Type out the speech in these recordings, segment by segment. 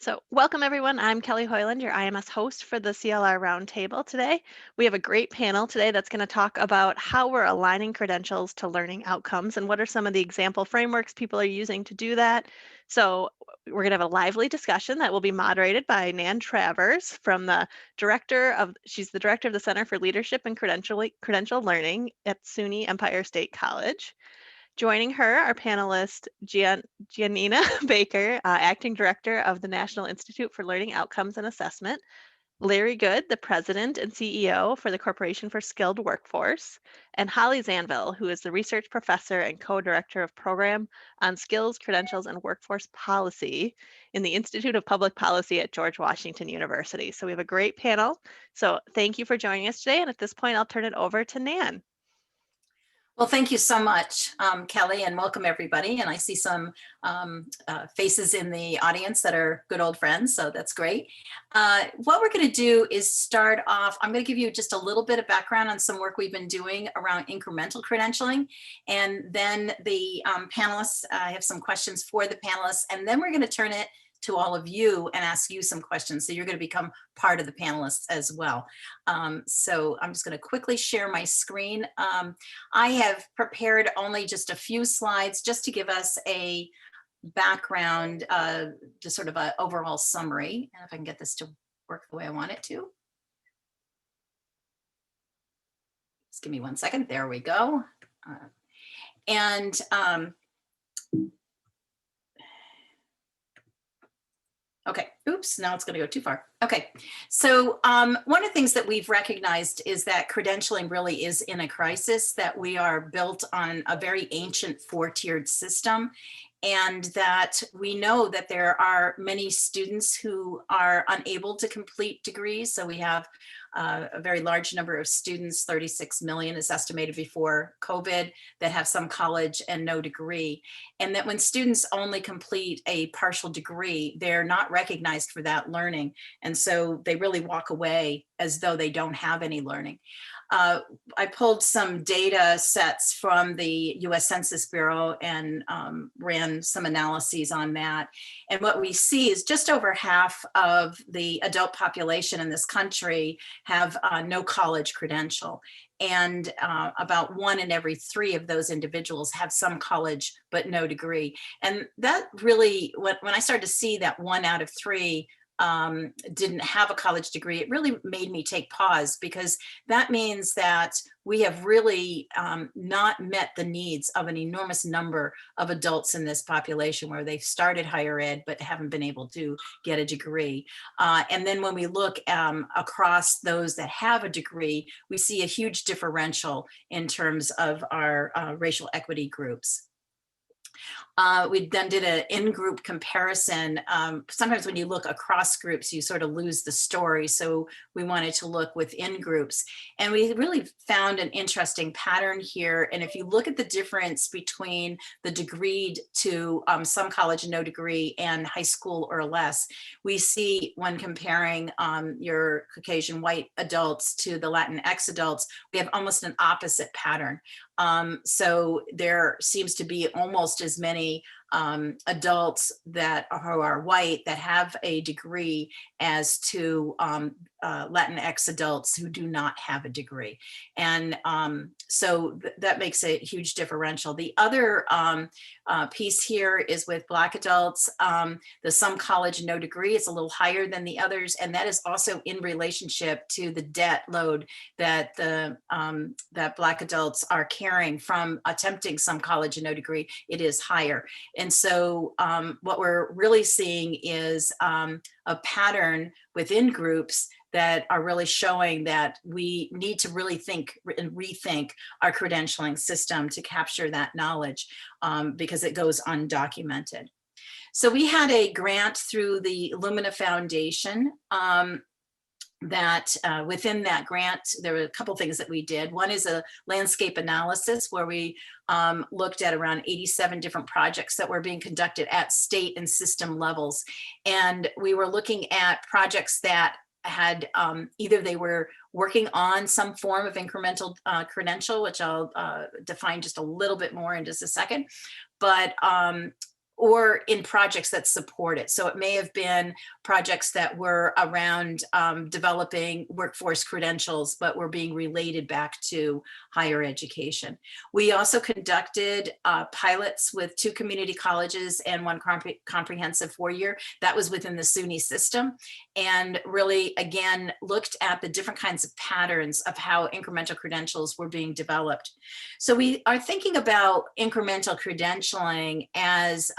So, welcome everyone. I'm Kelly Hoyland, your IMS host for the CLR Roundtable today. We have a great panel today that's going to talk about how we're aligning credentials to learning outcomes and what are some of the example frameworks people are using to do that. So, we're going to have a lively discussion that will be moderated by Nan Travers from she's the director of the Center for Leadership and Credential Learning at SUNY Empire State College. Joining her are panelist Gianina Baker, acting director of the National Institute for Learning Outcomes and Assessment, Larry Good, the president and CEO for the Corporation for Skilled Workforce, and Holly Zanville, who is the research professor and co-director of program on skills, credentials, and workforce policy in the Institute of Public Policy at George Washington University. So we have a great panel. So thank you for joining us today. And at this point, I'll turn it over to Nan. Well, thank you so much, Kelly, and welcome everybody. And I see some faces in the audience that are good old friends, so that's great. What we're going to do is start off, I'm going to give you just a little bit of background on some work we've been doing around incremental credentialing. And then the panelists, I have some questions for the panelists, and then we're going to turn it to all of you and ask you some questions. So you're going to become part of the panelists as well. So I'm just going to quickly share my screen. I have prepared only just a few slides just to give us a background, just sort of an overall summary. And if I can get this to work the way I want it to. Just give me 1 second. There we go. Okay, oops, now it's going to go too far. Okay, so one of the things that we've recognized is that credentialing really is in a crisis, that we are built on a very ancient four-tiered system, and that we know that there are many students who are unable to complete degrees. So we have a very large number of students, 36 million is estimated before COVID, that have some college and no degree. And that when students only complete a partial degree, they're not recognized for that learning. And so they really walk away as though they don't have any learning. I pulled some data sets from the US Census Bureau and ran some analyses on that. And what we see is just over half of the adult population in this country have no college credential. And about 1 in every 3 of those individuals have some college but no degree. And that really, when I started to see that 1 out of 3 didn't have a college degree, it really made me take pause, because that means that we have really not met the needs of an enormous number of adults in this population where they've started higher ed but haven't been able to get a degree. And then when we look across those that have a degree, we see a huge differential in terms of our racial equity groups. We then did an in-group comparison. Sometimes when you look across groups, you sort of lose the story. So we wanted to look within groups. And we really found an interesting pattern here. And if you look at the difference between the degreed to some college and no degree and high school or less, we see when comparing your Caucasian white adults to the Latinx adults, we have almost an opposite pattern. So there seems to be almost as many adults that are white that have a degree as to Latinx adults who do not have a degree. And so that makes a huge differential. The other piece here is with Black adults. The some college, no degree is a little higher than the others. And that is also in relationship to the debt load that that Black adults are carrying from attempting some college and no degree. It is higher. And so what we're really seeing is a pattern within groups that are really showing that we need to really think and rethink our credentialing system to capture that knowledge, because it goes undocumented. So we had a grant through the Lumina Foundation that within that grant, there were a couple things that we did. One is a landscape analysis where we looked at around 87 different projects that were being conducted at state and system levels. And we were looking at projects that had either they were working on some form of incremental credential, which I'll define just a little bit more in just a second, but or in projects that support it. So it may have been projects that were around developing workforce credentials, but were being related back to higher education. We also conducted pilots with 2 community colleges and 1 comprehensive 4-year. That was within the SUNY system, and really, again, looked at the different kinds of patterns of how incremental credentials were being developed. So we are thinking about incremental credentialing as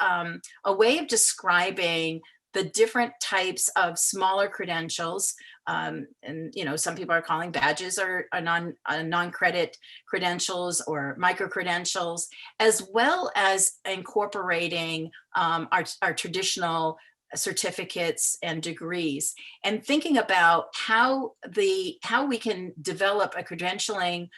a way of describing the different types of smaller credentials, and some people are calling badges or non-credit credentials or micro credentials, as well as incorporating our traditional certificates and degrees, and thinking about how we can develop a credentialing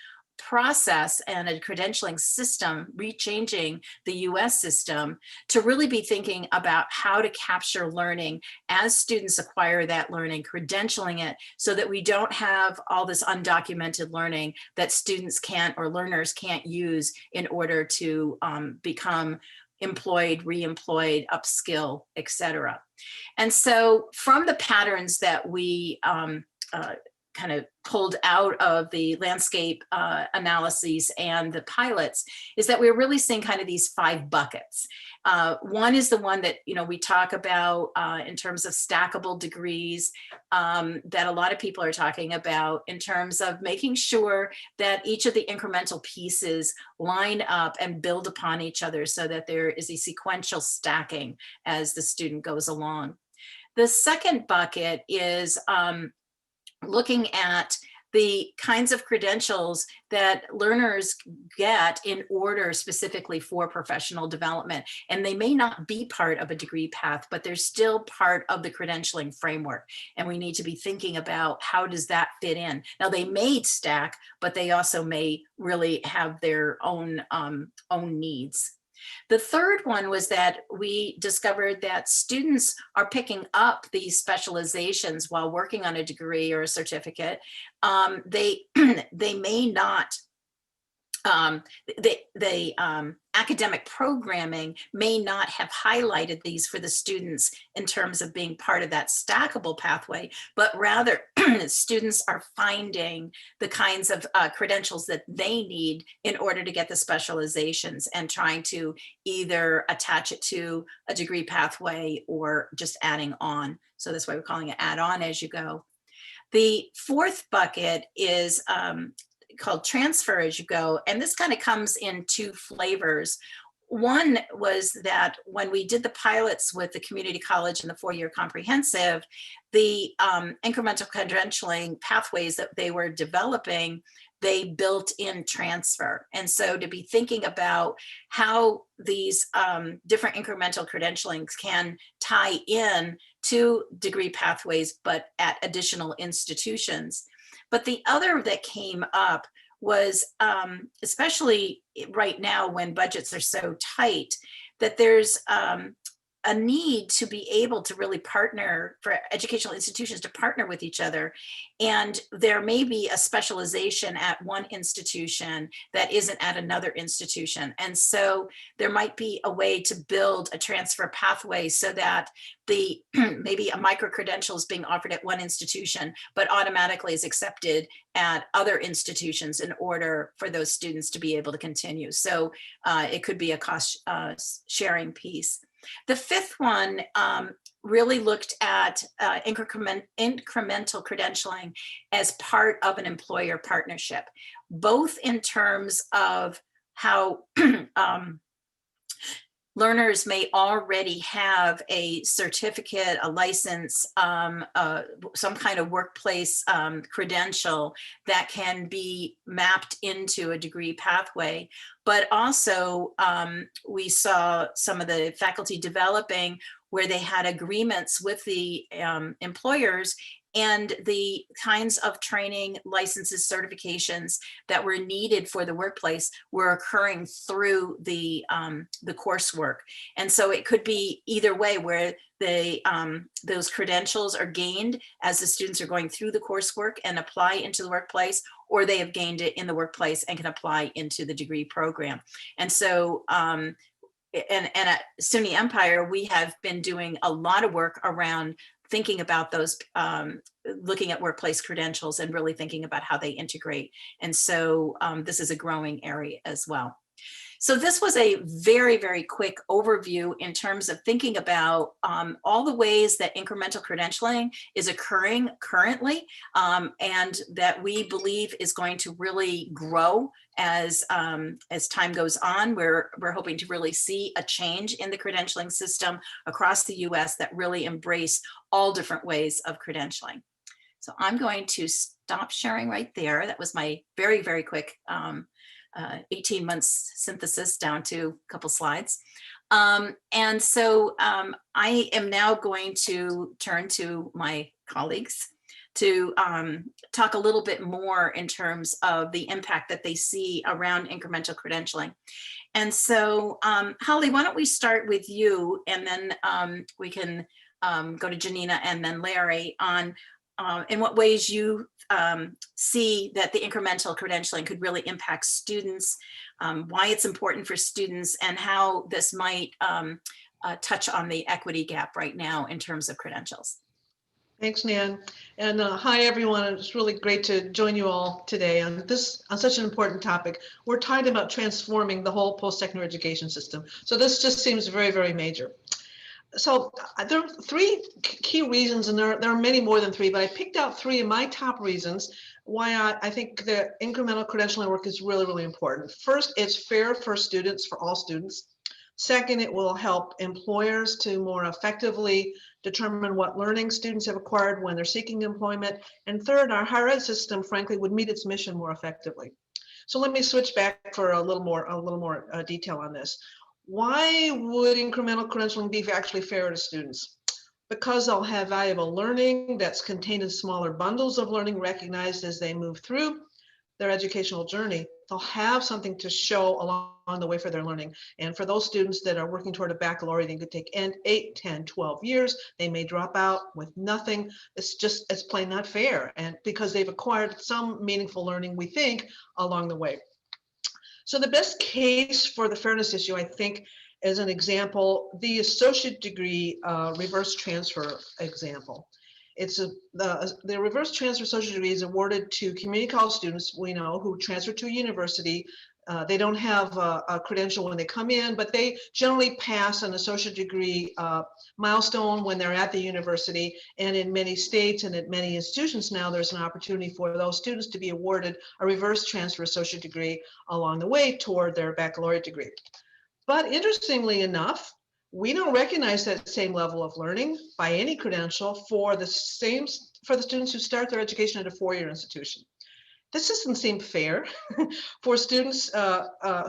process and a credentialing system, rechanging the US system, to really be thinking about how to capture learning as students acquire that learning, credentialing it so that we don't have all this undocumented learning that students can't, or learners can't, use in order to become employed, re-employed, upskill, etc. And so from the patterns that we kind of pulled out of the landscape analyses and the pilots, is that we're really seeing kind of these 5 buckets. One is the one that we talk about in terms of stackable degrees, that a lot of people are talking about in terms of making sure that each of the incremental pieces line up and build upon each other so that there is a sequential stacking as the student goes along. The second bucket is looking at the kinds of credentials that learners get in order specifically for professional development. And they may not be part of a degree path, but they're still part of the credentialing framework. And we need to be thinking about how does that fit in. Now they may stack, but they also may really have their own needs. The third one was that we discovered that students are picking up these specializations while working on a degree or a certificate. They may not, academic programming may not have highlighted these for the students in terms of being part of that stackable pathway, but rather students are finding the kinds of credentials that they need in order to get the specializations and trying to either attach it to a degree pathway or just adding on. So that's why we're calling it add on as you go. The fourth bucket is called transfer as you go. And this kind of comes in 2 flavors. One was that when we did the pilots with the community college and the 4-year comprehensive, the incremental credentialing pathways that they were developing, they built in transfer. And so to be thinking about how these different incremental credentialings can tie in to degree pathways, but at additional institutions. But the other that came up was, especially right now when budgets are so tight, that there's a need to be able to really partner, for educational institutions to partner with each other. And there may be a specialization at one institution that isn't at another institution. And so there might be a way to build a transfer pathway so that the maybe a micro credential is being offered at one institution, but automatically is accepted at other institutions in order for those students to be able to continue. So it could be a cost sharing piece. The fifth one really looked at incremental credentialing as part of an employer partnership, both in terms of how learners may already have a certificate, a license, some kind of workplace credential that can be mapped into a degree pathway. But also we saw some of the faculty developing where they had agreements with the employers, and the kinds of training, licenses, certifications that were needed for the workplace were occurring through the coursework. And so it could be either way, where those credentials are gained as the students are going through the coursework and apply into the workplace, or they have gained it in the workplace and can apply into the degree program. And so and at SUNY Empire, we have been doing a lot of work around thinking about those, looking at workplace credentials and really thinking about how they integrate. And so this is a growing area as well. So this was a very, very quick overview in terms of thinking about all the ways that incremental credentialing is occurring currently, and that we believe is going to really grow as time goes on. We're hoping to really see a change in the credentialing system across the US that really embrace all different ways of credentialing. So I'm going to stop sharing right there. That was my very, very quick 18 months synthesis down to a couple slides. And so I am now going to turn to my colleagues to talk a little bit more in terms of the impact that they see around incremental credentialing. And so Holly, why don't we start with you, and then we can go to Gianina and then Larry on in what ways you see that the incremental credentialing could really impact students, why it's important for students, and how this might touch on the equity gap right now in terms of credentials. Thanks, Nan. And hi, everyone. It's really great to join you all today on such an important topic. We're talking about transforming the whole post-secondary education system. So this just seems very, very major. So there are three key reasons, and there are many more than three, but I picked out three of my top reasons why I think the incremental credentialing work is really, really important. First, it's fair for students, for all students. Second, it will help employers to more effectively determine what learning students have acquired when they're seeking employment. And third, our higher ed system, frankly, would meet its mission more effectively. So let me switch back for a little more detail on this. Why would incremental credentialing be actually fair to students? Because they'll have valuable learning that's contained in smaller bundles of learning recognized as they move through their educational journey. They'll have something to show along the way for their learning. And for those students that are working toward a baccalaureate, it could take 8, 10, 12 years. They may drop out with nothing. It's plain not fair. And because they've acquired some meaningful learning, we think, along the way. So the best case for the fairness issue, I think, as an example, the associate degree reverse transfer example. It's the reverse transfer associate degree is awarded to community college students we know who transfer to a university. They don't have a credential when they come in, but they generally pass an associate degree milestone when they're at the university. And in many states and at many institutions now, there's an opportunity for those students to be awarded a reverse transfer associate degree along the way toward their baccalaureate degree. But interestingly enough, we don't recognize that same level of learning by any credential for the students who start their education at a four-year institution. This doesn't seem fair for students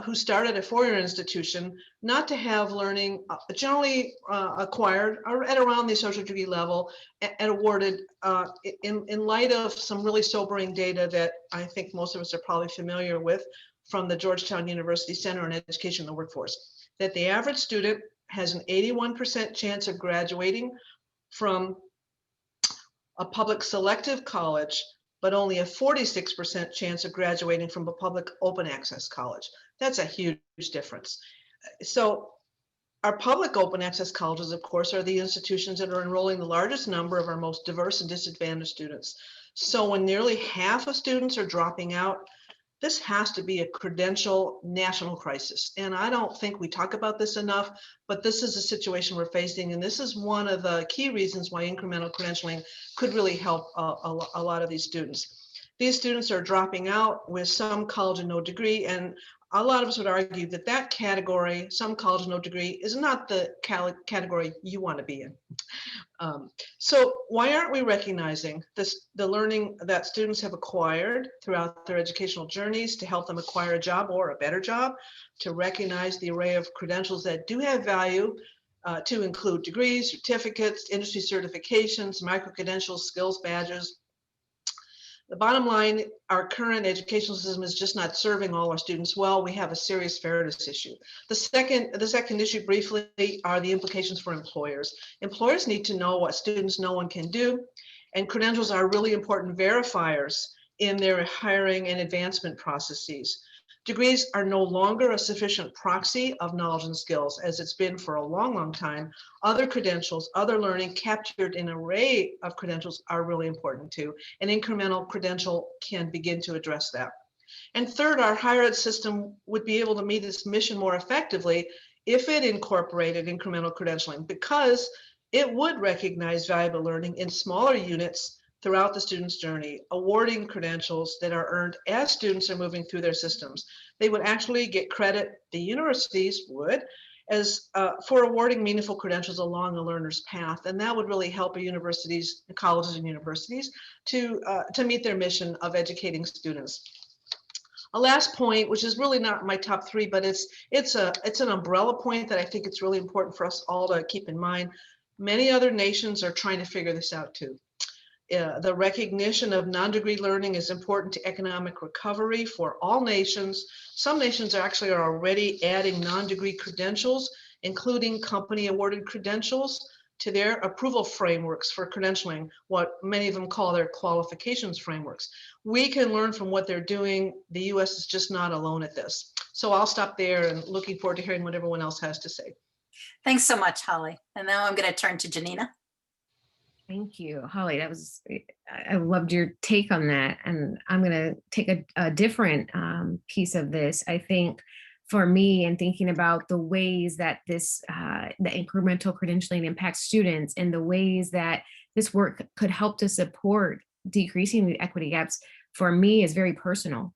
who start at a four-year institution not to have learning generally acquired or at around the associate degree level and awarded in light of some really sobering data that I think most of us are probably familiar with from the Georgetown University Center on Education in the Workforce, that the average student has an 81% chance of graduating from a public selective college, but only a 46% chance of graduating from a public open access college. That's a huge difference. So our public open access colleges, of course, are the institutions that are enrolling the largest number of our most diverse and disadvantaged students. So when nearly half of students are dropping out, this has to be a credential national crisis. And I don't think we talk about this enough, but this is a situation we're facing. And this is one of the key reasons why incremental credentialing could really help a lot of these students. These students are dropping out with some college and no degree. And a lot of us would argue that that category, some college and no degree, is not the category you want to be in. So why aren't we recognizing the learning that students have acquired throughout their educational journeys to help them acquire a job or a better job, to recognize the array of credentials that do have value, to include degrees, certificates, industry certifications, micro-credentials, skills badges. The bottom line, our current educational system is just not serving all our students well. We have a serious fairness issue. The second issue briefly are the implications for employers. Employers need to know what students know and can do, and credentials are really important verifiers in their hiring and advancement processes. Degrees are no longer a sufficient proxy of knowledge and skills, as it's been for a long, long time. Other credentials, other learning captured in an array of credentials are really important too. An incremental credential can begin to address that. And third, our higher ed system would be able to meet its mission more effectively if it incorporated incremental credentialing, because it would recognize valuable learning in smaller units throughout the student's journey, awarding credentials that are earned as students are moving through their systems. They would actually get credit, the universities would, as for awarding meaningful credentials along a learner's path. And that would really help universities, colleges and universities to meet their mission of educating students. A last point, which is really not my top three, but it's an umbrella point that I think it's really important for us all to keep in mind. Many other nations are trying to figure this out too. The recognition of non-degree learning is important to economic recovery for all nations. Some nations actually are already adding non-degree credentials, including company awarded credentials, to their approval frameworks for credentialing, what many of them call their qualifications frameworks. We can learn from what they're doing. The US is just not alone at this. So I'll stop there and looking forward to hearing what everyone else has to say. Thanks so much, Holly. And now I'm going to turn to Gianina. Thank you, Holly. I loved your take on that. And I'm going to take a different piece of this. I think for me, and thinking about the ways that this, the incremental credentialing impacts students and the ways that this work could help to support decreasing the equity gaps, for me is very personal.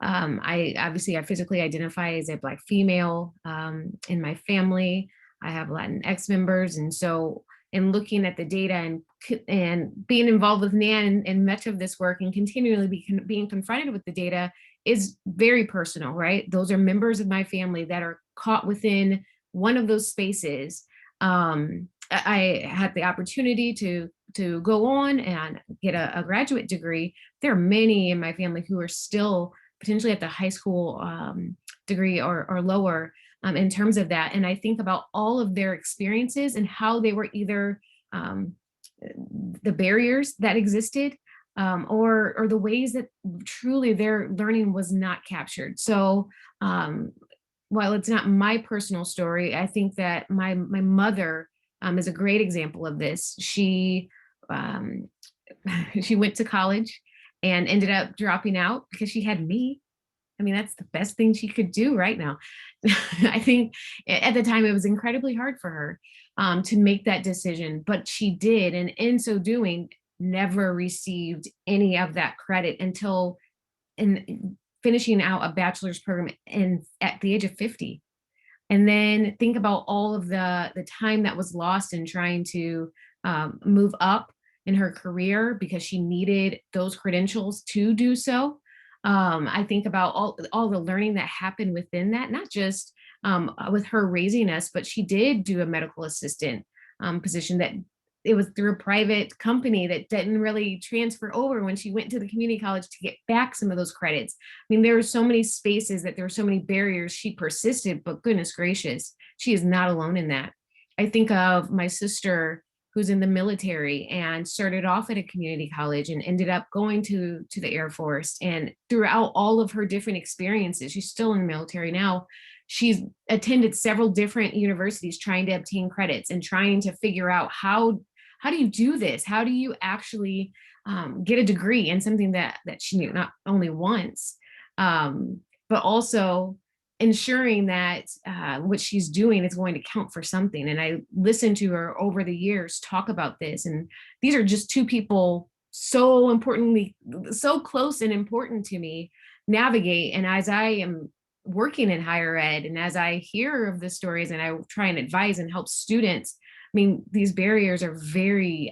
I physically identify as a Black female in my family. I have Latinx members. And so in looking at the data and being involved with NAN and much of this work and continually being confronted with the data is very personal, right? Those are members of my family that are caught within one of those spaces. I had the opportunity to go on and get a graduate degree. There are many in my family who are still potentially at the high school degree or lower in terms of that. And I think about all of their experiences and how they were either the barriers that existed or the ways that truly their learning was not captured. So while it's not my personal story, I think that my mother is a great example of this. She went to college and ended up dropping out because she had me. I mean, that's the best thing she could do right now. I think at the time it was incredibly hard for her to make that decision, but she did. And in so doing, never received any of that credit until finishing out a bachelor's program at the age of 50. And then think about all of the time that was lost in trying to move up in her career because she needed those credentials to do so. I think about all the learning that happened within that, not just with her raising us, but she did do a medical assistant position that it was through a private company that didn't really transfer over when she went to the community college to get back some of those credits. I mean, there were so many spaces that there were so many barriers. She persisted, but goodness gracious, she is not alone in that. I think of my sister who's in the military and started off at a community college and ended up going to the Air Force. And throughout all of her different experiences, she's still in the military now. She's attended several different universities trying to obtain credits and trying to figure out how do you do this? How do you actually get a degree in something that she knew not only once, but also ensuring that what she's doing is going to count for something. And I listened to her over the years talk about this. And these are just two people so close and important to me navigate. And as I am working in higher ed and as I hear of the stories and I try and advise and help students, I mean, these barriers are very,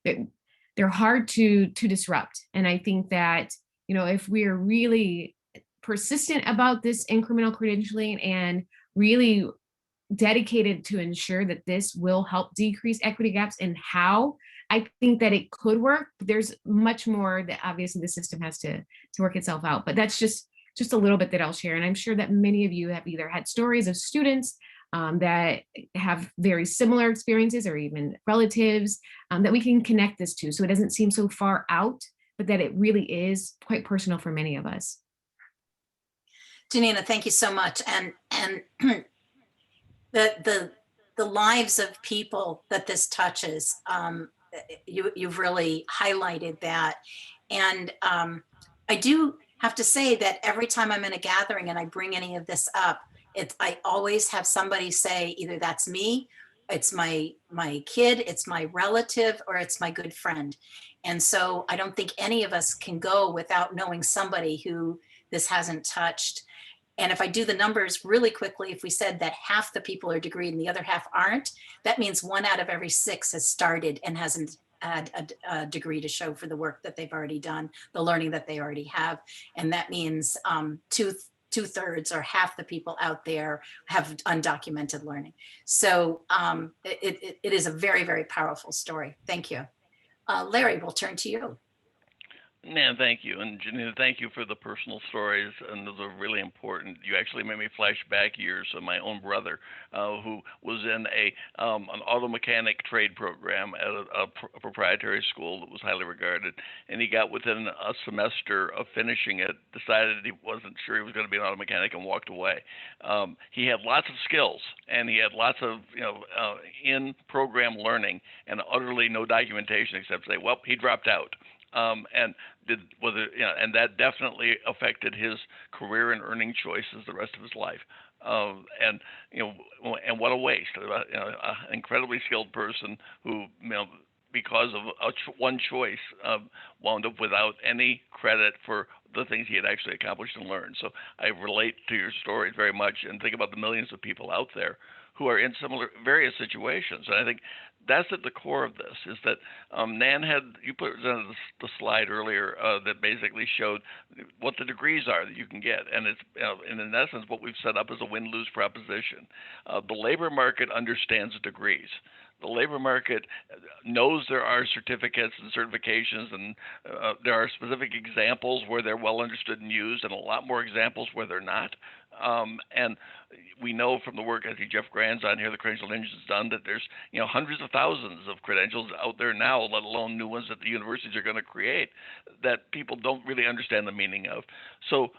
they're hard to disrupt. And I think that, if we are really persistent about this incremental credentialing and really dedicated to ensure that this will help decrease equity gaps and how, I think that it could work. But there's much more that obviously the system has to work itself out. But that's just a little bit that I'll share. And I'm sure that many of you have either had stories of students that have very similar experiences or even relatives that we can connect this to. So it doesn't seem so far out, but that it really is quite personal for many of us. Gianina, thank you so much. And the lives of people that this touches, you've really highlighted that. And I do have to say that every time I'm in a gathering and I bring any of this up, I always have somebody say either that's me, it's my kid, it's my relative, or it's my good friend. And so I don't think any of us can go without knowing somebody who this hasn't touched. And if I do the numbers really quickly, if we said that half the people are degreed and the other half aren't, that means 1 out of every 6 has started and hasn't had a degree to show for the work that they've already done, the learning that they already have. And that means two-thirds or half the people out there have undocumented learning. So it is a very, very powerful story. Thank you. Larry, we'll turn to you. Man, thank you. And Gianina, thank you for the personal stories, and those are really important. You actually made me flash back years of my own brother, who was in an auto mechanic trade program at a proprietary school that was highly regarded, and he got within a semester of finishing it, decided he wasn't sure he was going to be an auto mechanic, and walked away. He had lots of skills, and he had lots of in-program learning, and utterly no documentation except say, well, he dropped out. And that definitely affected his career and earning choices the rest of his life. And what a waste! An incredibly skilled person who, because of one choice, wound up without any credit for the things he had actually accomplished and learned. So I relate to your story very much, and think about the millions of people out there who are in similar various situations. And I think that's at the core of this, is that Nan you presented the slide earlier that basically showed what the degrees are that you can get. And it's, and in essence, what we've set up is a win-lose proposition. The labor market understands degrees. The labor market knows there are certificates and certifications, and there are specific examples where they're well understood and used, and a lot more examples where they're not. And we know from the work, I think Jeff Grand's on here, the Credential Engine's done, that there's hundreds of thousands of credentials out there now, let alone new ones that the universities are going to create, that people don't really understand the meaning of. So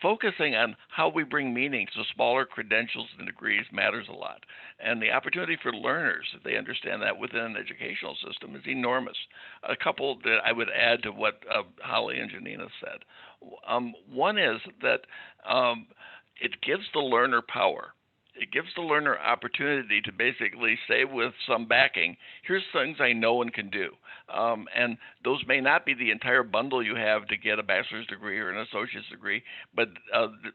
focusing on how we bring meaning to smaller credentials and degrees matters a lot. And the opportunity for learners, if they understand that within an educational system, is enormous. A couple that I would add to what Holly and Gianina said. One is that it gives the learner power. It gives the learner opportunity to basically say with some backing, here's things I know and can do. And those may not be the entire bundle you have to get a bachelor's degree or an associate's degree, but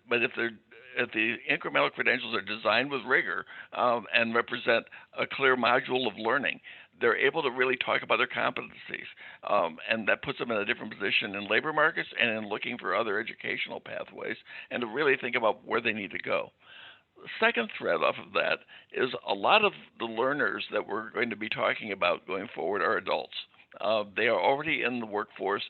if the incremental credentials are designed with rigor and represent a clear module of learning, they're able to really talk about their competencies. And that puts them in a different position in labor markets and in looking for other educational pathways, and to really think about where they need to go. The second thread off of that is a lot of the learners that we're going to be talking about going forward are adults. They are already in the workforce.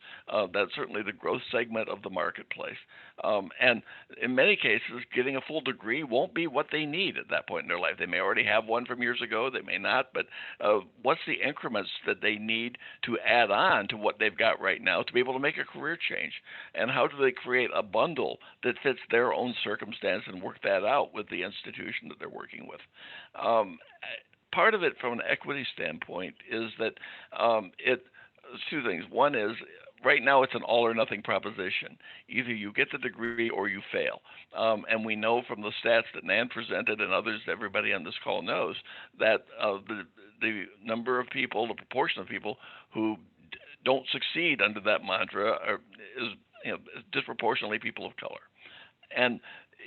That's certainly the growth segment of the marketplace. And in many cases, getting a full degree won't be what they need at that point in their life. They may already have one from years ago, they may not, but what's the increments that they need to add on to what they've got right now to be able to make a career change? And how do they create a bundle that fits their own circumstance and work that out with the institution that they're working with? Part of it from an equity standpoint is that it's two things. One is, right now it's an all or nothing proposition. Either you get the degree or you fail. And we know from the stats that Nan presented and others, everybody on this call knows, that the number of people, the proportion of people who don't succeed under that mantra is disproportionately people of color. And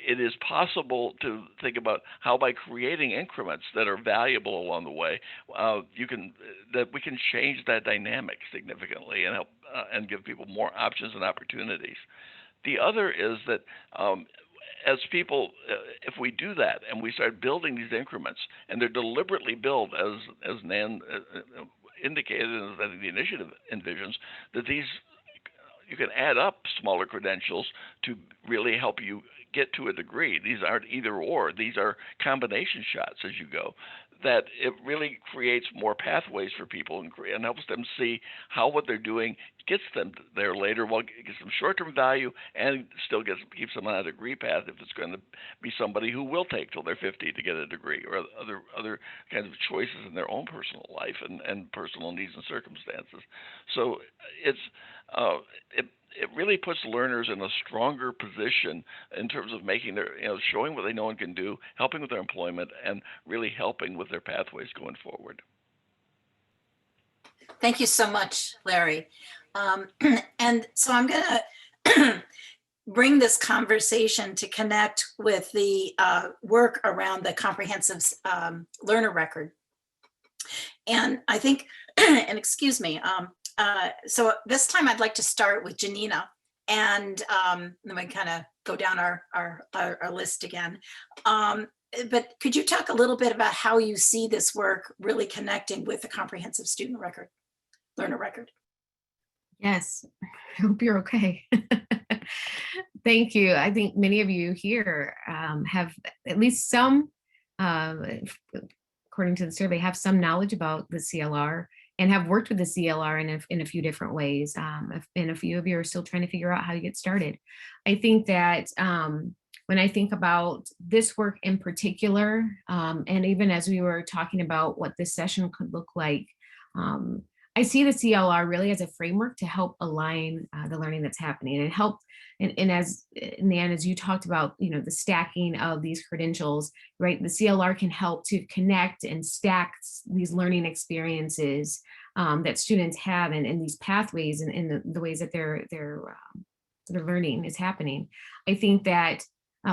it is possible to think about how, by creating increments that are valuable along the way, we can change that dynamic significantly and help and give people more options and opportunities. The other is that as people, if we do that and we start building these increments, and they're deliberately built, as Nan indicated, and I think the initiative envisions, that you can add up smaller credentials to really help you get to a degree. These aren't either or. These are combination shots as you go. that it really creates more pathways for people and helps them see how what they're doing gets them there later. Well, it gets them short-term value and still keeps them on a degree path if it's going to be somebody who will take till they're 50 to get a degree, or other kinds of choices in their own personal life and personal needs and circumstances. So it's it really puts learners in a stronger position in terms of making showing what they know and can do, helping with their employment, and really helping with their pathways going forward. Thank you so much, Larry. And so I'm going to bring this conversation to connect with the work around the comprehensive learner record. And I think, and excuse me, so this time I'd like to start with Gianina, and then we kind of go down our list again. But could you talk a little bit about how you see this work really connecting with the comprehensive student record, learner record? Yes, I hope you're okay. Thank you. I think many of you here have at least some, according to the survey, have some knowledge about the CLR and have worked with the CLR in a few different ways. And a few of you are still trying to figure out how to get started. I think that when I think about this work in particular, and even as we were talking about what this session could look like, I see the CLR really as a framework to help align the learning that's happening and help. And as Nan, as you talked about, the stacking of these credentials, right? The CLR can help to connect and stack these learning experiences that students have and these pathways and the ways that their learning is happening. I think that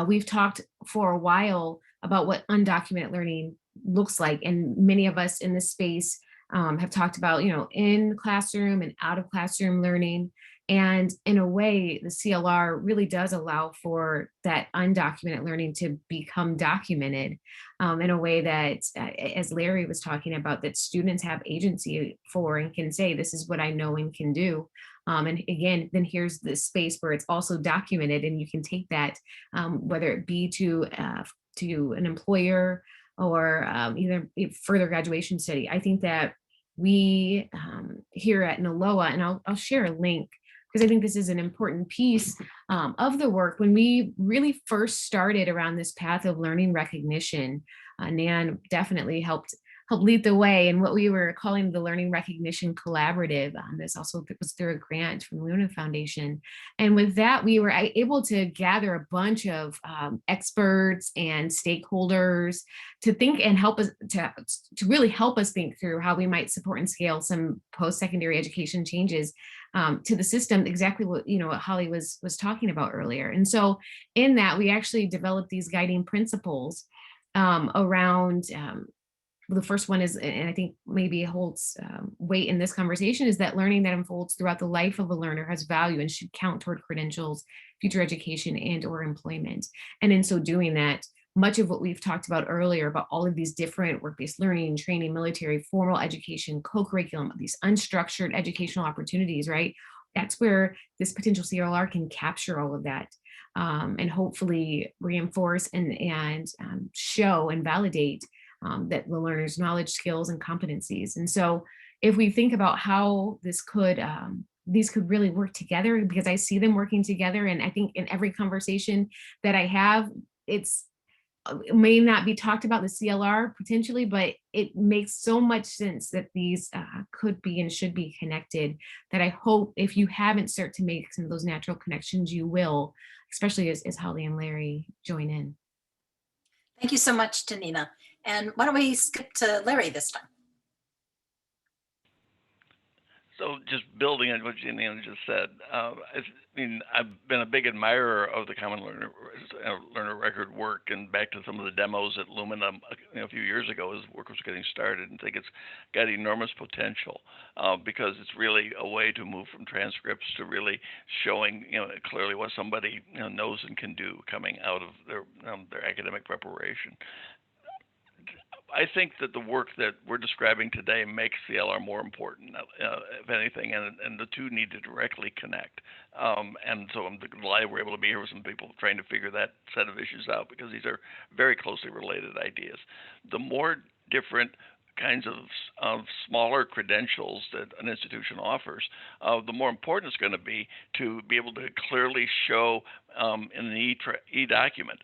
we've talked for a while about what undocumented learning looks like, and many of us in this space have talked about, in classroom and out of classroom learning. And in a way, the CLR really does allow for that undocumented learning to become documented in a way that, as Larry was talking about, that students have agency for and can say, this is what I know and can do. And again, then here's this space where it's also documented, and you can take that, whether it be to an employer or either further graduation study. I think that we here at NILOA, and I'll share a link because I think this is an important piece of the work. When we really first started around this path of learning recognition, Nan definitely helped lead the way in what we were calling the Learning Recognition Collaborative. This also was through a grant from Luna Foundation. And with that, we were able to gather a bunch of experts and stakeholders to think and help us to really help us think through how we might support and scale some post-secondary education changes to the system, exactly what what Holly was talking about earlier. And so in that, we actually developed these guiding principles around the first one is, and I think maybe holds weight in this conversation, is that learning that unfolds throughout the life of a learner has value and should count toward credentials, future education, and or employment. And in so doing that, much of what we've talked about earlier about all of these different work-based learning, training, military, formal education, co-curriculum, these unstructured educational opportunities, right? That's where this potential CLR can capture all of that and hopefully reinforce and show and validate that the learner's knowledge, skills, and competencies. And so if we think about how these could really work together, because I see them working together, and I think in every conversation that I have, it may not be talked about the CLR potentially, but it makes so much sense that these could be and should be connected, that I hope if you haven't started to make some of those natural connections, you will, especially as Holly and Larry join in. Thank you so much, Gianina. And why don't we skip to Larry this time? So just building on what Gianina just said, I've been a big admirer of the Common Learner Record work, and back to some of the demos at Lumina a few years ago as work was getting started, and think it's got enormous potential because it's really a way to move from transcripts to really showing clearly what somebody knows and can do coming out of their academic preparation. I think that the work that we're describing today makes CLR more important, if anything, and the two need to directly connect. And so I'm glad we're able to be here with some people trying to figure that set of issues out, because these are very closely related ideas. The more different kinds of smaller credentials that an institution offers, the more important it's going to be to be able to clearly show in an e-document,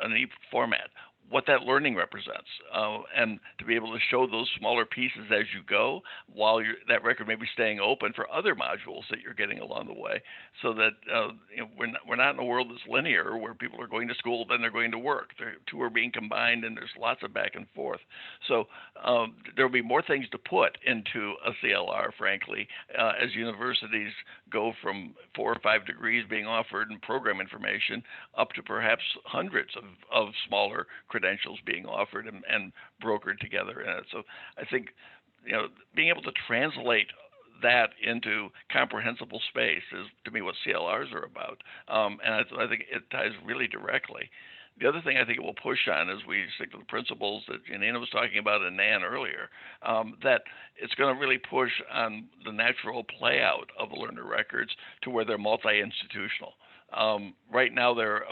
an e-format, what that learning represents, and to be able to show those smaller pieces as you go, while that record may be staying open for other modules that you're getting along the way, so that we're not in a world that's linear, where people are going to school, then they're going to work. The two are being combined, and there's lots of back and forth. So there'll be more things to put into a CLR, frankly, as universities go from 4 or 5 degrees being offered and program information up to perhaps hundreds of smaller credentials being offered and brokered together in it. So I think being able to translate that into comprehensible space is, to me, what CLRs are about, and I think it ties really directly. The other thing I think it will push on is we stick to the principles that Gianina was talking about and Nan earlier, that it's going to really push on the natural play out of the learner records to where they're multi-institutional. Right now, they're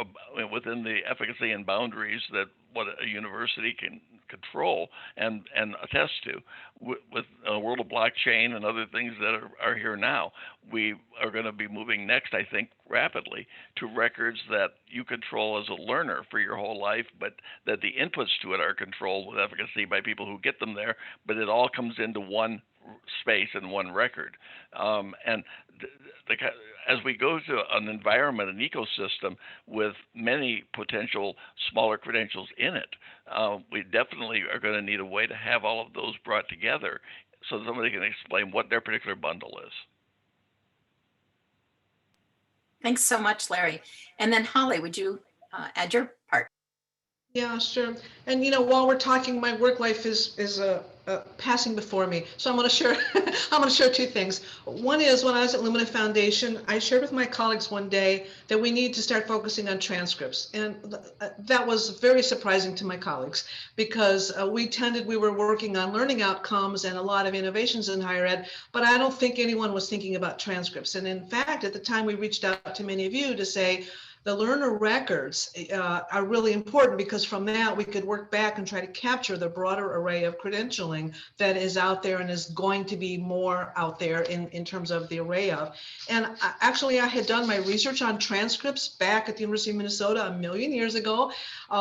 within the efficacy and boundaries that what a university can control and attest to. With a world of blockchain and other things that are here now, we are going to be moving next, I think, rapidly to records that you control as a learner for your whole life, but that the inputs to it are controlled with efficacy by people who get them there, but it all comes into one space and one record. And as we go to an environment, an ecosystem with many potential smaller credentials in it, we definitely are going to need a way to have all of those brought together so somebody can explain what their particular bundle is. Thanks so much, Larry. And then Holly, would you add your part? Yeah, sure. And while we're talking, my work life is passing before me. So I'm going to share I'm going to share 2 things. One is, when I was at Lumina Foundation, I shared with my colleagues one day that we need to start focusing on transcripts, and that was very surprising to my colleagues, because we were working on learning outcomes and a lot of innovations in higher ed, but I don't think anyone was thinking about transcripts. And in fact, at the time, we reached out to many of you to say, the learner records are really important, because from that we could work back and try to capture the broader array of credentialing that is out there and is going to be more out there in terms of the array of. And actually, I had done my research on transcripts back at the University of Minnesota a million years ago,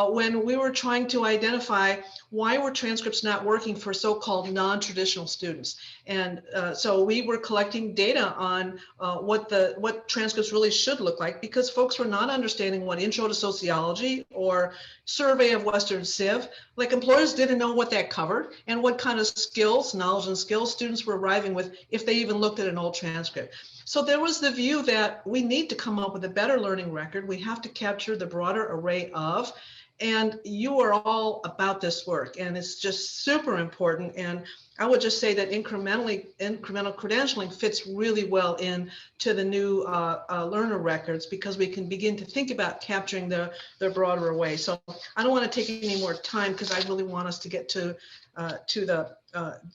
when we were trying to identify why were transcripts not working for so-called non-traditional students. And so we were collecting data on what transcripts really should look like, because folks were not understanding what Intro to Sociology or Survey of Western Civ, like employers didn't know what that covered and what kind of skills, knowledge and skills students were arriving with if they even looked at an old transcript. So there was the view that we need to come up with a better learning record. We have to capture the broader array of, and you are all about this work, and it's just super important. And I would just say that incremental credentialing fits really well into the new learner records, because we can begin to think about capturing the broader array. So I don't want to take any more time, because I really want us to get to the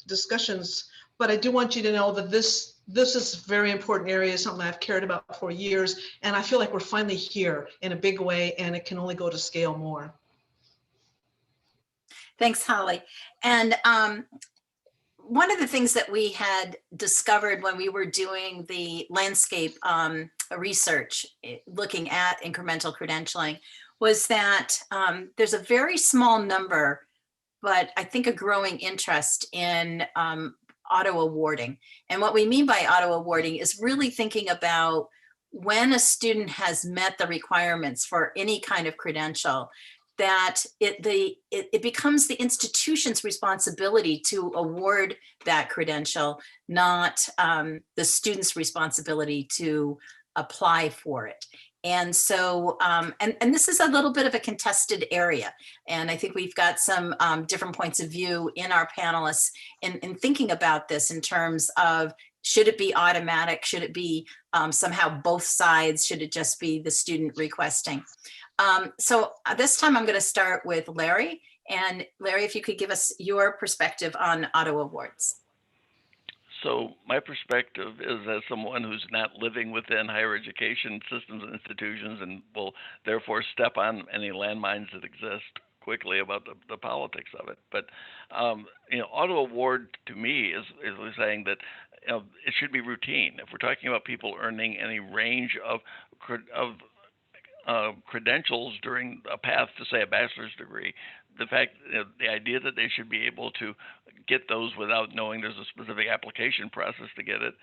discussions. But I do want you to know that this is a very important area, something I've cared about for years, and I feel like we're finally here in a big way, and it can only go to scale more. Thanks, Holly. And one of the things that we had discovered when we were doing the landscape research, looking at incremental credentialing, was that there's a very small number, but I think a growing interest in auto awarding. And what we mean by auto awarding is really thinking about when a student has met the requirements for any kind of credential, that it becomes the institution's responsibility to award that credential, not the student's responsibility to apply for it. And so, and this is a little bit of a contested area. And I think we've got some different points of view in our panelists in thinking about this in terms of, should it be automatic? Should it be somehow both sides? Should it just be the student requesting? So this time I'm going to start with Larry. And Larry, if you could give us your perspective on auto awards. So my perspective is, as someone who's not living within higher education systems and institutions, and will therefore step on any landmines that exist quickly about the politics of it. But auto award to me is saying that it should be routine. If we're talking about people earning any range of credentials during a path to, say, a bachelor's degree, the idea that they should be able to get those without knowing there's a specific application process to get it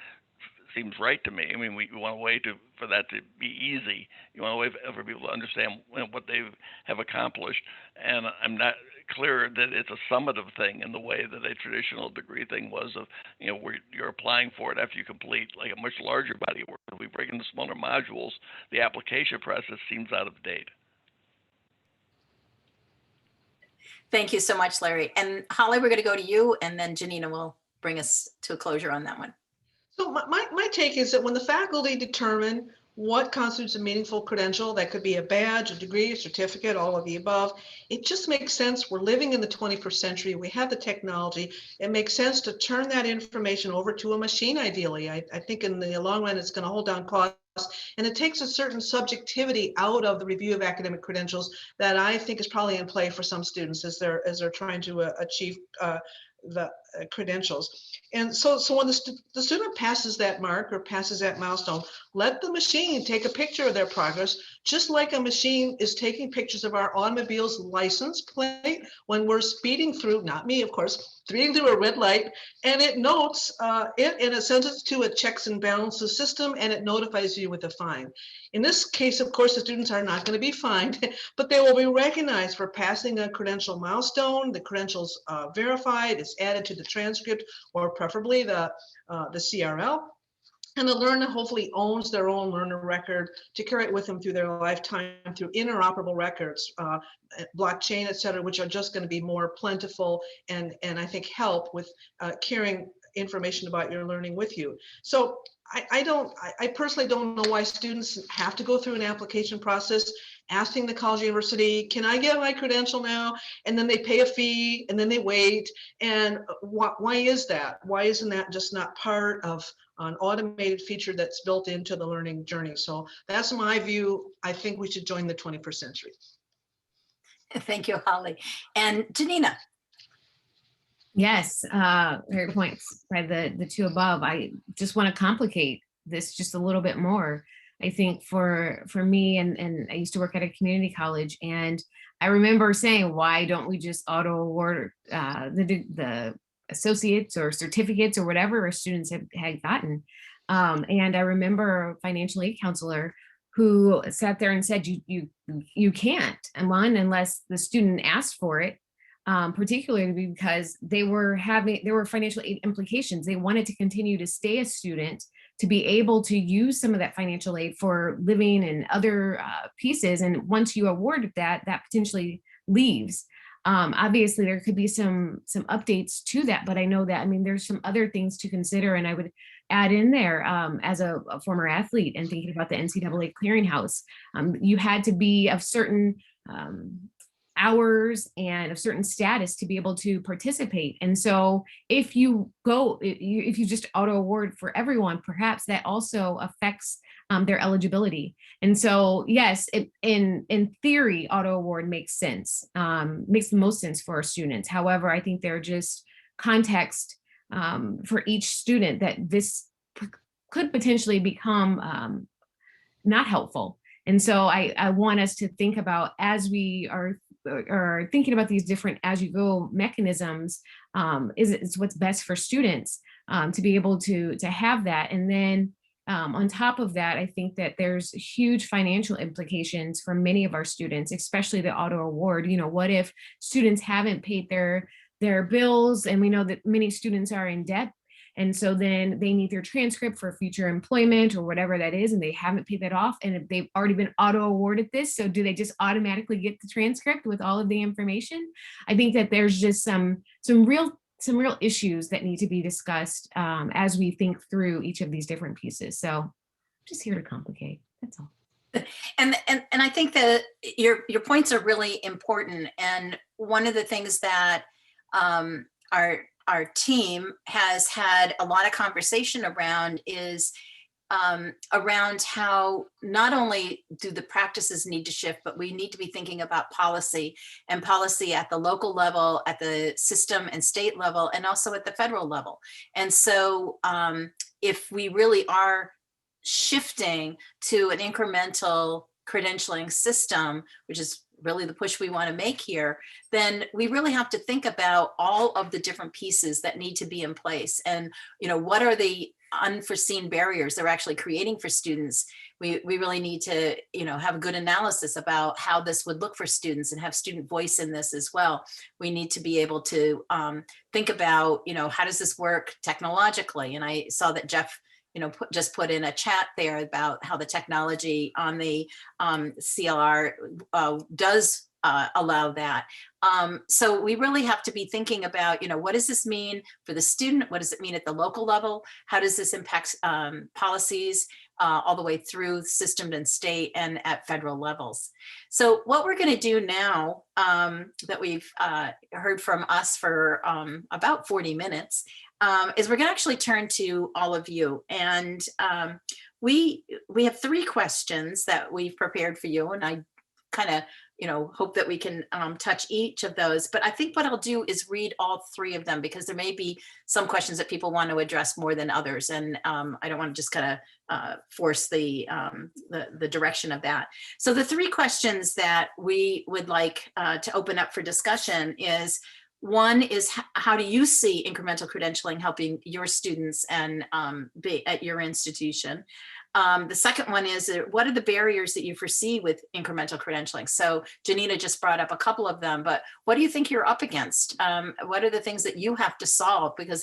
seems right to me. I mean, we want a way for that to be easy. You want a way for people to understand what they have accomplished. And I'm not clear that it's a summative thing in the way that a traditional degree thing was of, where you're applying for it after you complete like a much larger body of work. If we break into smaller modules, the application process seems out of date. Thank you so much, Larry. And Holly, we're going to go to you, and then Gianina will bring us to a closure on that one. So my take is that when the faculty determine what constitutes a meaningful credential, that could be a badge, a degree, a certificate, all of the above, it just makes sense. We're living in the 21st century. We have the technology. It makes sense to turn that information over to a machine, ideally. I think in the long run, it's going to hold down costs. And it takes a certain subjectivity out of the review of academic credentials that I think is probably in play for some students as they're trying to achieve the credentials. And so when the student passes that mark or passes that milestone, let the machine take a picture of their progress, just like a machine is taking pictures of our automobile's license plate when we're speeding through, not me, of course, speeding through a red light, and it notes it and it sends it to a checks and balances system, and it notifies you with a fine. In this case, of course, the students are not going to be fined, but they will be recognized for passing a credential milestone. The credential's verified, it's added to the transcript, or preferably the CRL. And the learner hopefully owns their own learner record to carry it with them through their lifetime through interoperable records, blockchain, et cetera, which are just going to be more plentiful and I think help with carrying information about your learning with you. So I personally don't know why students have to go through an application process asking the college or university, can I get my credential now? And then they pay a fee and then they wait. And why is that? Why isn't that just not part of an automated feature that's built into the learning journey? So that's my view. I think we should join the 21st century. Thank you, Holly. And Gianina. Yes, great points by the two above. I just want to complicate this just a little bit more. I think for me, and I used to work at a community college, and I remember saying, why don't we just auto award the associates or certificates or whatever our students had gotten? And I remember a financial aid counselor who sat there and said, you can't, and one, unless the student asked for it, particularly because there were financial aid implications. They wanted to continue to stay a student to be able to use some of that financial aid for living and other pieces. And once you award that potentially leaves. Obviously, there could be some updates to that, but I know that, there's some other things to consider, and I would add in there, as a former athlete and thinking about the NCAA clearinghouse, you had to be of certain hours and of certain status to be able to participate. And so if you just auto award for everyone, perhaps that also affects their eligibility. And so yes, in theory, auto award makes sense, makes the most sense for our students. However, I think there are just context for each student that this could potentially become not helpful. And so I want us to think about, as we are thinking about these different as-you-go mechanisms, is what's best for students to be able to have that. And then on top of that, I think that there's huge financial implications for many of our students, especially the auto award. What if students haven't paid their bills, and we know that many students are in debt, and so then they need their transcript for future employment or whatever that is, and they haven't paid that off, and they've already been auto awarded this, so do they just automatically get the transcript with all of the information? I think that there's just some real issues that need to be discussed as we think through each of these different pieces. So I'm just here to complicate, that's all. And I think that your points are really important. And one of the things that our team has had a lot of conversation around is around how not only do the practices need to shift, but we need to be thinking about policy, and policy at the local level, at the system and state level, and also at the federal level. And so if we really are shifting to an incremental credentialing system, which is really the push we want to make here, then we really have to think about all of the different pieces that need to be in place. And, you know, what are the unforeseen barriers they're actually creating for students? We really need to, you know, have a good analysis about how this would look for students and have student voice in this as well. We need to be able to think about, you know, how does this work technologically? And I saw that Jeff, you know, just put in a chat there about how the technology on the CLR does allow that. So we really have to be thinking about, you know, what does this mean for the student? What does it mean at the local level? How does this impact policies all the way through system and state and at federal levels? So what we're going to do now that we've heard from us for about 40 minutes is we're going to actually turn to all of you. And we have 3 questions that we've prepared for you. And I kind of, you know, hope that we can touch each of those. But I think what I'll do is read all 3 of them, because there may be some questions that people want to address more than others. And I don't want to just kind of force the direction of that. So the 3 questions that we would like to open up for discussion is, one is, how do you see incremental credentialing helping your students and be at your institution? The second one is, what are the barriers that you foresee with incremental credentialing? So Gianina just brought up a couple of them, but what do you think you're up against? What are the things that you have to solve? Because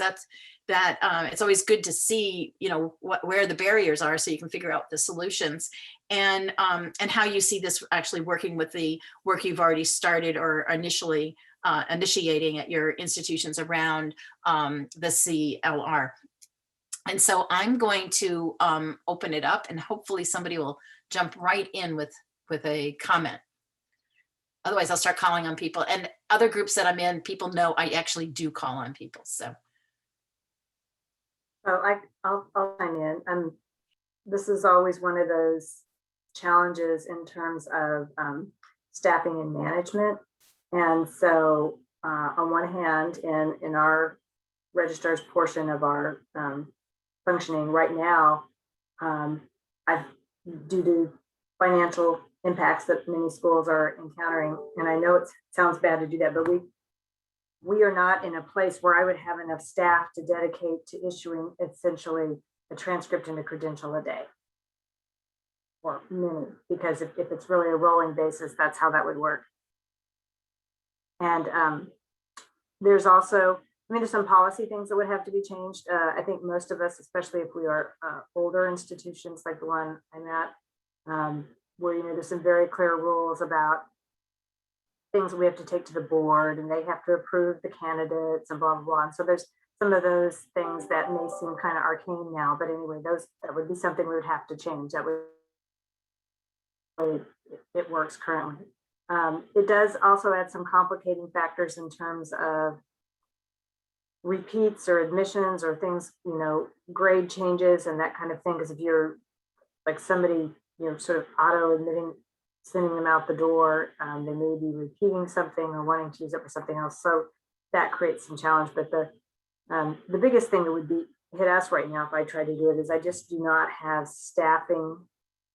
it's always good to see, you know, where the barriers are, so you can figure out the solutions, and how you see this actually working with the work you've already started or initiating at your institutions around the CLR. And so I'm going to open it up, and hopefully somebody will jump right in with a comment. Otherwise, I'll start calling on people, and other groups that I'm in, people know I actually do call on people. So I'll chime in. This is always one of those challenges in terms of staffing and management. And so on one hand, in our registrar's portion of our functioning right now, due to financial impacts that many schools are encountering, and I know it sounds bad to do that, but we are not in a place where I would have enough staff to dedicate to issuing essentially a transcript and a credential a day, or many, because if it's really a rolling basis, that's how that would work. And there's also, there's some policy things that would have to be changed. I think most of us, especially if we are older institutions like the one I'm at, where there's some very clear rules about things we have to take to the board, and they have to approve the candidates and blah, blah, blah. And so there's some of those things that may seem kind of arcane now, but anyway, that would be something we would have to change. That would, it works currently. It does also add some complicating factors in terms of repeats or admissions or things, grade changes and that kind of thing. Because if you're like somebody, sort of auto admitting, sending them out the door, they may be repeating something or wanting to use it for something else. So that creates some challenge. But the biggest thing that would be hit us right now if I try to do it is I just do not have staffing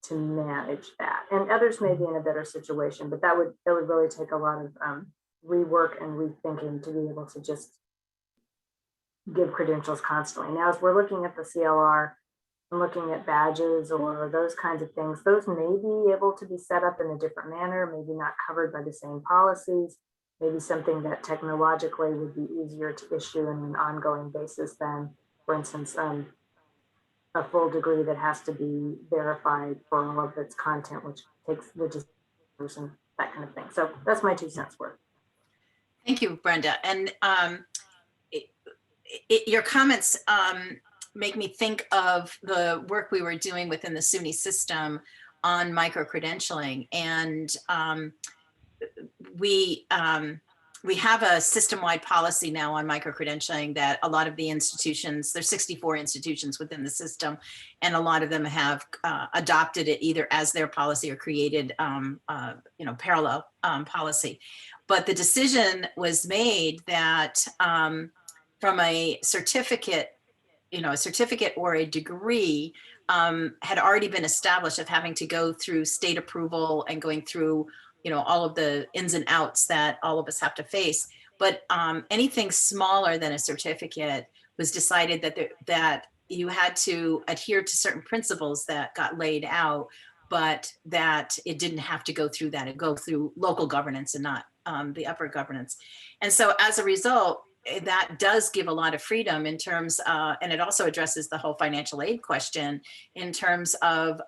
to manage that. And others may be in a better situation, but that would really take a lot of rework and rethinking to be able to just give credentials constantly. Now, as we're looking at the CLR and looking at badges or those kinds of things, those may be able to be set up in a different manner, maybe not covered by the same policies, maybe something that technologically would be easier to issue on an ongoing basis than, for instance, a full degree that has to be verified for all of its content, which is that kind of thing. So that's my 2 cents worth. Thank you, Brenda. And your comments make me think of the work we were doing within the SUNY system on micro-credentialing. And we we have a system-wide policy now on micro-credentialing that a lot of the institutions, there's 64 institutions within the system, and a lot of them have adopted it either as their policy or created parallel policy. But the decision was made that from a certificate, a certificate or a degree had already been established of having to go through state approval and going through all of the ins and outs that all of us have to face. But anything smaller than a certificate was decided that you had to adhere to certain principles that got laid out, but that it didn't have to go through that. It go through local governance and not the upper governance. And so as a result, that does give a lot of freedom in terms, and it also addresses the whole financial aid question in terms of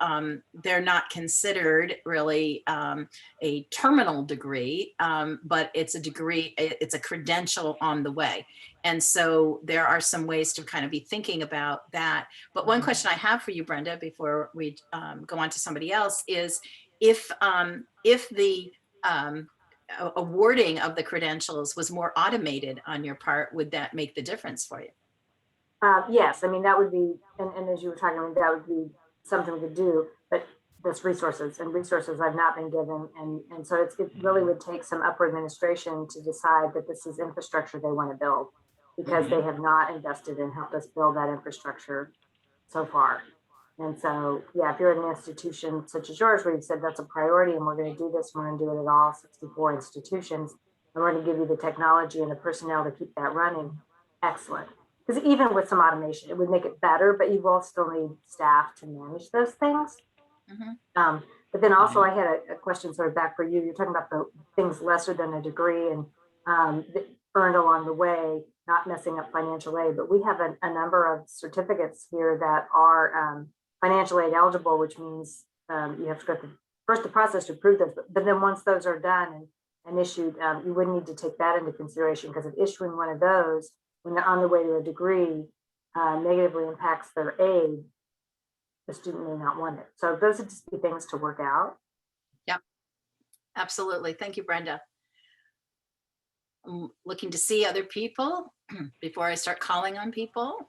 they're not considered really a terminal degree, but it's a degree, it's a credential on the way. And so there are some ways to kind of be thinking about that. But one question I have for you, Brenda, before we go on to somebody else is if the awarding of the credentials was more automated on your part, would that make the difference for you? Yes, I mean, that would be, and as you were talking about, that would be something to do, but there's resources I've not been given. And so it really would take some upper administration to decide that this is infrastructure they want to build, because they have not invested and helped us build that infrastructure so far. And so, yeah, if you're in an institution such as yours, where you've said that's a priority and we're going to do this, we're going to do it at all 64 institutions, and we're going to give you the technology and the personnel to keep that running, excellent. Because even with some automation, it would make it better, but you will still need staff to manage those things. But then also I had a question sort of back for you. You're talking about the things lesser than a degree and earned along the way, not messing up financial aid. But we have a number of certificates here that are financial aid eligible, which means you have to go through first the process to approve those, but then once those are done and issued, you would need to take that into consideration, because of issuing one of those when they're on the way to a degree negatively impacts their aid. The student may not want it. So those would just be things to work out. Yep, absolutely. Thank you, Brenda. I'm looking to see other people before I start calling on people.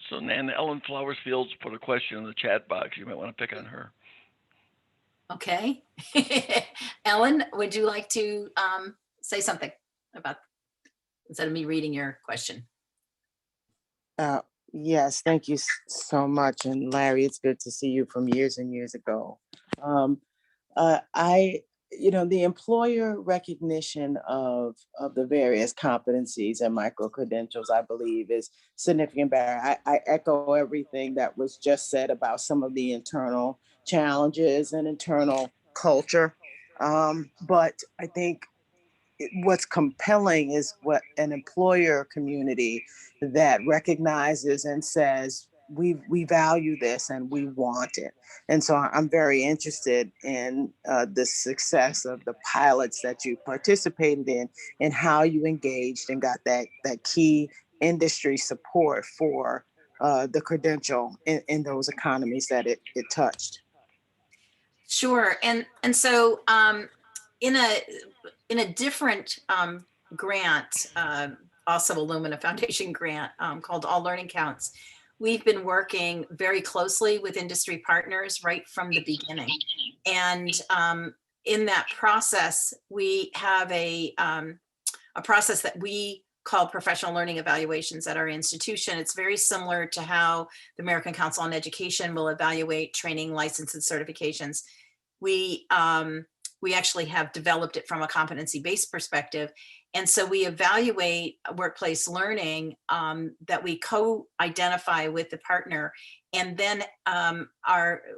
So Nan, Ellen Flowersfields put a question in the chat box. You might want to pick on her. Okay. Ellen, would you like to say something about, instead of me reading your question? Yes, thank you so much. And Larry, it's good to see you from years and years ago. The employer recognition of the various competencies and micro-credentials, I believe, is significant barrier. I echo everything that was just said about some of the internal challenges and internal culture. But I think what's compelling is what an employer community that recognizes and says, we value this and we want it. And so I'm very interested in the success of the pilots that you participated in and how you engaged and got that key industry support for the credential in those economies that it touched. Sure. And so in a different grant, also a Lumina Foundation grant called All Learning Counts, we've been working very closely with industry partners right from the beginning. And in that process, we have a process that we call professional learning evaluations at our institution. It's very similar to how the American Council on Education will evaluate training, licenses, certifications. We actually have developed it from a competency-based perspective. And so we evaluate workplace learning that we co-identify with the partner, and then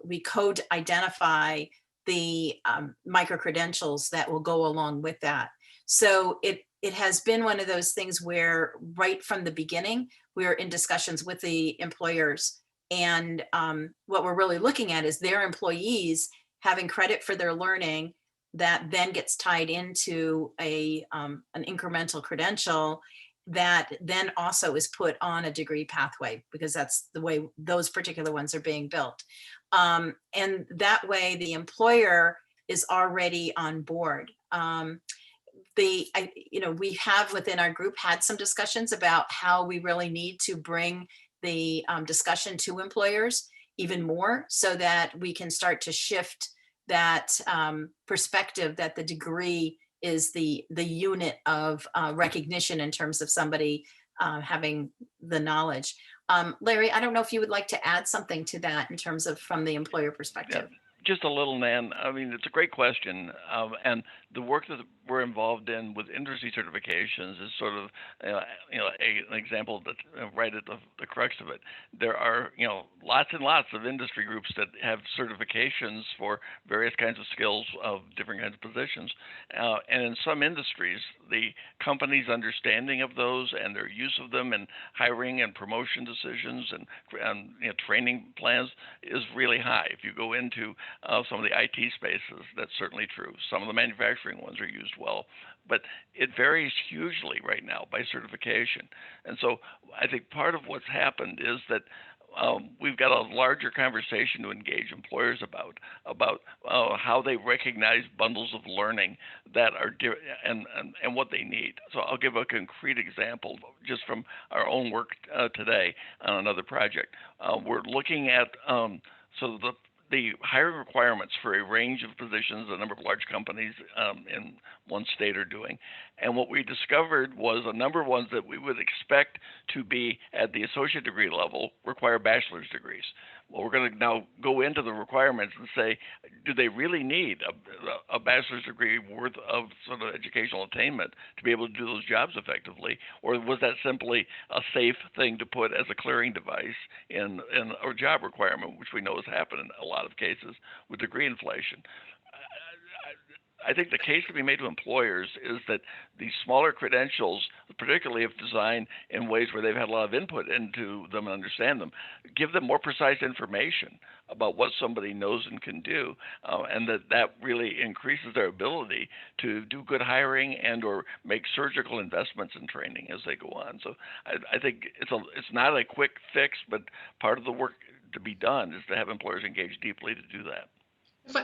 we code-identify the micro-credentials that will go along with that. So it has been one of those things where right from the beginning, we're in discussions with the employers. And what we're really looking at is their employees having credit for their learning that then gets tied into an incremental credential that then also is put on a degree pathway, because that's the way those particular ones are being built. And that way the employer is already on board. we have within our group had some discussions about how we really need to bring the discussion to employers even more, so that we can start to shift that perspective that the degree is the unit of recognition in terms of somebody having the knowledge. Larry, I don't know if you would like to add something to that in terms of from the employer perspective. Yeah, just a little, Nan. I mean, it's a great question, and the work that we're involved in with industry certifications is sort of, an example that right at the crux of it. There are, lots and lots of industry groups that have certifications for various kinds of skills of different kinds of positions, and in some industries, the company's understanding of those and their use of them in hiring and promotion decisions and training plans is really high. If you go into some of the IT spaces, that's certainly true. Some of the manufacturing ones are used well, but it varies hugely right now by certification. And so I think part of what's happened is that we've got a larger conversation to engage employers about how they recognize bundles of learning that are and what they need. So I'll give a concrete example just from our own work today on another project. We're looking at the hiring requirements for a range of positions a number of large companies in one state are doing. And what we discovered was a number of ones that we would expect to be at the associate degree level require bachelor's degrees. Well, we're going to now go into the requirements and say, do they really need a bachelor's degree worth of sort of educational attainment to be able to do those jobs effectively? Or was that simply a safe thing to put as a clearing device in a job requirement, which we know has happened in a lot of cases with degree inflation? I think the case to be made to employers is that these smaller credentials, particularly if designed in ways where they've had a lot of input into them and understand them, give them more precise information about what somebody knows and can do, and that really increases their ability to do good hiring and or make surgical investments in training as they go on. So I think it's not a quick fix, but part of the work to be done is to have employers engage deeply to do that.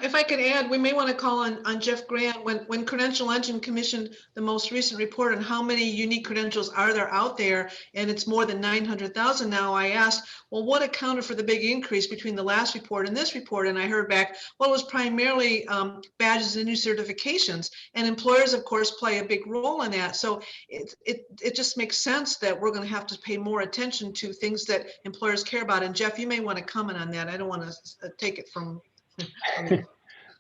If I could add, we may want to call on Jeff Grant. When Credential Engine commissioned the most recent report on how many unique credentials are there out there, and it's more than 900,000 now, I asked, well, what accounted for the big increase between the last report and this report? And I heard back, well, it was primarily badges and new certifications. And employers, of course, play a big role in that. So it just makes sense that we're going to have to pay more attention to things that employers care about. And Jeff, you may want to comment on that. I don't want to take it from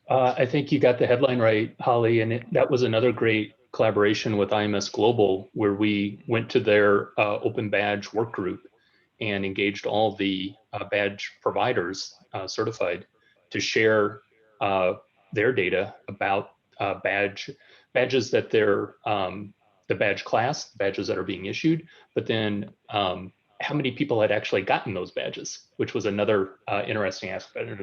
I think you got the headline right, Holly, and that was another great collaboration with IMS Global, where we went to their open badge work group and engaged all the badge providers certified to share their data about badges that they're the badge class, badges that are being issued, but then how many people had actually gotten those badges, which was another interesting aspect. It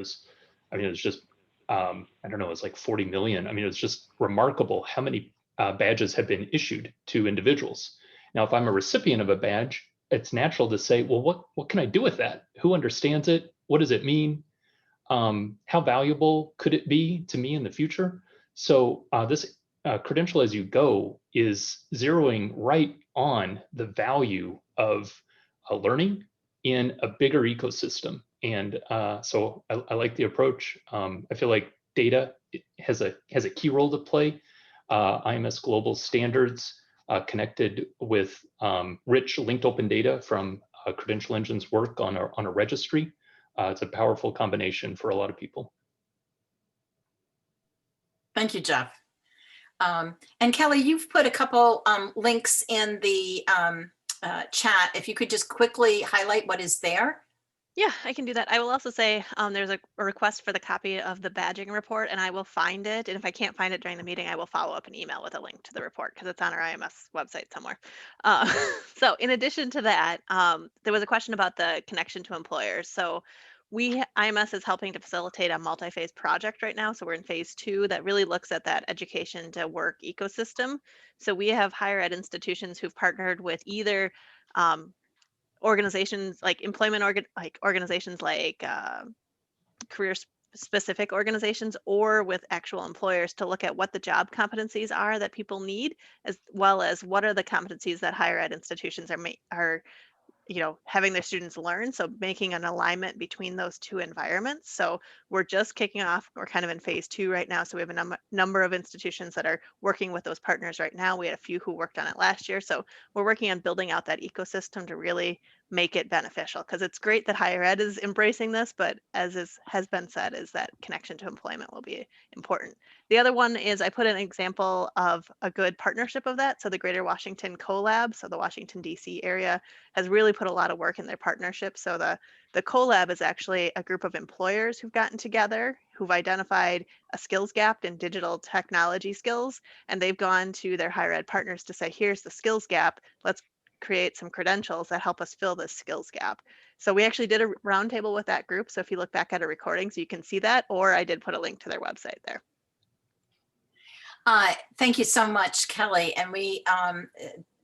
was just, I don't know, it was like 40 million. I mean, it was just remarkable how many badges have been issued to individuals. Now, if I'm a recipient of a badge, it's natural to say, well, what can I do with that? Who understands it? What does it mean? How valuable could it be to me in the future? So this Credential as you go is zeroing right on the value of learning in a bigger ecosystem. And so I like the approach. I feel like data has a key role to play. IMS Global standards connected with rich linked open data from Credential Engine's work on a registry. It's a powerful combination for a lot of people. Thank you, Jeff. And Kelly, you've put a couple links in the chat. If you could just quickly highlight what is there. Yeah, I can do that. I will also say there's a request for the copy of the badging report, and I will find it. And if I can't find it during the meeting, I will follow up an email with a link to the report because it's on our IMS website somewhere. So in addition to that, there was a question about the connection to employers. So IMS is helping to facilitate a multi-phase project right now. So we're in phase 2 that really looks at that education to work ecosystem. So we have higher ed institutions who've partnered with either organizations like employment organizations like career specific organizations or with actual employers to look at what the job competencies are that people need, as well as what are the competencies that higher ed institutions are having their students learn. So making an alignment between those two environments. So we're just kicking off. We're kind of in phase 2 right now. So we have a number of institutions that are working with those partners right now. We had a few who worked on it last year. So we're working on building out that ecosystem to really make it beneficial, because it's great that higher ed is embracing this, but has been said, is that connection to employment will be important. The other one is I put an example of a good partnership of that. So the Greater Washington CoLab, so the Washington, D.C. area, has really put a lot of work in their partnership. So the CoLab is actually a group of employers who've gotten together, who've identified a skills gap in digital technology skills, and they've gone to their higher ed partners to say, here's the skills gap, let's create some credentials that help us fill this skills gap. So we actually did a roundtable with that group. So if you look back at our recordings, you can see that, or I did put a link to their website there. Thank you so much, Kelly. And we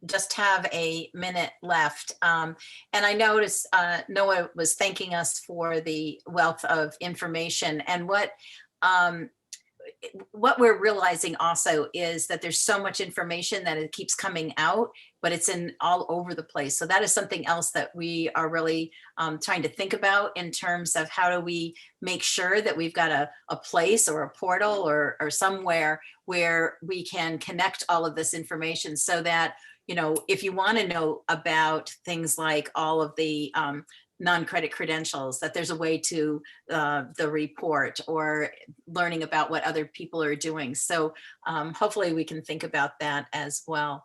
just have a minute left. And I noticed Noah was thanking us for the wealth of information. And what we're realizing also is that there's so much information that it keeps coming out, but it's in all over the place. So that is something else that we are really trying to think about in terms of how do we make sure that we've got a place or a portal or somewhere where we can connect all of this information, so that, if you want to know about things like all of the non-credit credentials, that there's a way to the report or learning about what other people are doing. So hopefully we can think about that as well.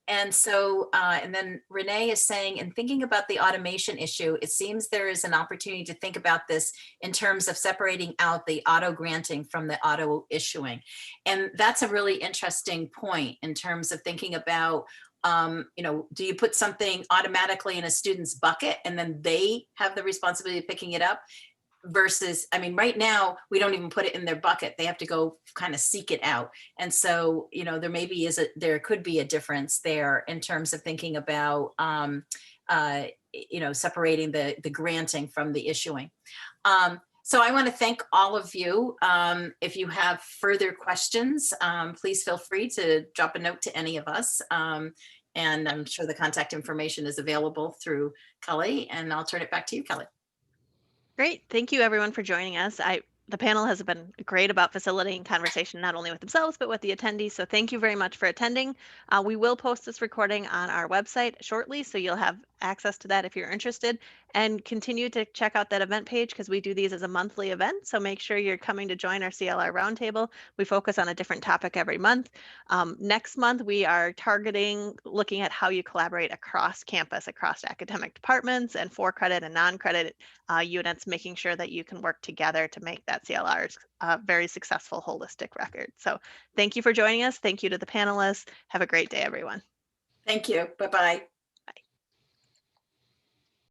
And then Renee is saying, in thinking about the automation issue, it seems there is an opportunity to think about this in terms of separating out the auto granting from the auto issuing. And that's a really interesting point in terms of thinking about, do you put something automatically in a student's bucket and then they have the responsibility of picking it up? Versus, right now we don't even put it in their bucket. They have to go kind of seek it out. And so, there could be a difference there in terms of thinking about, separating the granting from the issuing. So I want to thank all of you. If you have further questions, please feel free to drop a note to any of us. And I'm sure the contact information is available through Kelly, and I'll turn it back to you, Kelly. Great. Thank you, everyone, for joining us. The panel has been great about facilitating conversation, not only with themselves, but with the attendees. So thank you very much for attending. We will post this recording on our website shortly, so you'll have access to that if you're interested, and continue to check out that event page, because we do these as a monthly event. So make sure you're coming to join our CLR Roundtable. We focus on a different topic every month. Next month, we are looking at how you collaborate across campus, across academic departments and for-credit and non-credit units, making sure that you can work together to make that CLR a very successful holistic record. So thank you for joining us. Thank you to the panelists. Have a great day, everyone. Thank you. Bye-bye.